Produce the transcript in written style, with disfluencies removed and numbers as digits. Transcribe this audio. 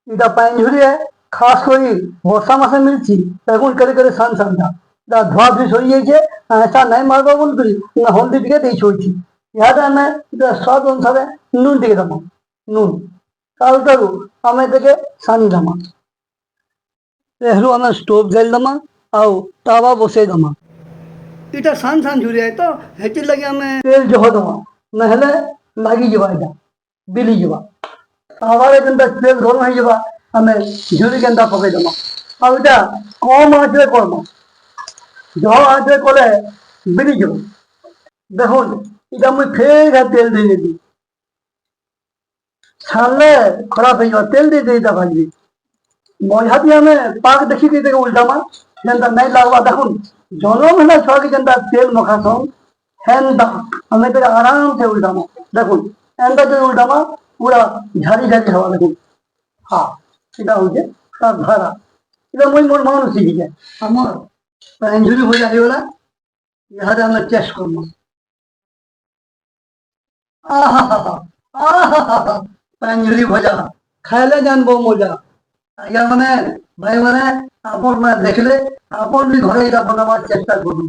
এটা পাইন ঝুরিয়ে খাস করে বর্ষা মাসে মিলছি এখন করে করে সান সানটা ধোয়া ধুই সরিয়েছে তা নাই মারবো বল করি না হলদি দিকে দিয়ে ছড়ছি ইহাটা আমি এটা স্বাদ অনুসারে নুন দিকে দেবো নুন তাহলে তারু আমি থেকে সানি দেবো এহরু আমি স্টোভ জেল দেবো ଆଉ ତାୱା ବସେଇ ଦେମା ଏଇଟା ସାନ୍ ସାନ୍ ଝୁରି ଆଏ ତ ହେଥିର୍ ଲାଗି ଆମେ ତେଲ ଜହ ଦେମା ନହେଲେ ଲାଗିଯିବା ଏଇଟା ବିଲିଯିବା ତାୱାରେ ଯେନ୍ତା ତେଲ ଗରମ ହେଇଯିବା ଆମେ ଝୁରି କେନ୍ତା ପକେଇ ଦେମା ଆଉ ଏଇଟା କମ୍ ଆଞ୍ଚରେ କର୍ମା ଜହ ଆଞ୍ଚରେ କଲେ ବିଲିଯିବ ଦେଖୁନ୍ ଏଇଟା ମୁଇଁ ଫେର ତେଲ ଦେଇଦେବି ଛାଣିଲେ ଖରାପ ହେଇଯିବ ତେଲ ଦେଇଦେଇଟା ଭାଜିବି ମଝାତି ଆମେ ପାକ ଦେଖିକି ତାকে ଉଲ୍ଟାମା ଯେନ୍ତା ନାଇଁ ଲାଗବା ଦେଖୁନ୍ ଜନମ ହେଲା ଛୁଆକେ ଯେନ୍ତା ତେଲ ମଖାସନ୍ ହେନ୍ତା ଆମେ ତାকে ଆରାମସେ ଉଲ୍ଟାମା ଦେଖୁନ୍ ଏନ୍ତା ଯଦି ଉଲ୍ଟାମା ପୁରା ଝାରି ଝାରି ହେବା ଦେଖୁନ୍ ହଁ ସେଟା ହଉଛେ ତାର ଧାରା এটা মুই মোর মানুষ শিখিছে আমার ইঞ্জুরি হয়ে যাইগলা ইহাতে আমরা চেষ্টা করবো আহা আহা ইঞ্জুরি ভজা খাইলে জানবো মজা আজ্ঞা মানে ভাই মানে আপন মানে দেখলে আপন বি ঘরে এটা বানাবার চেষ্টা করুন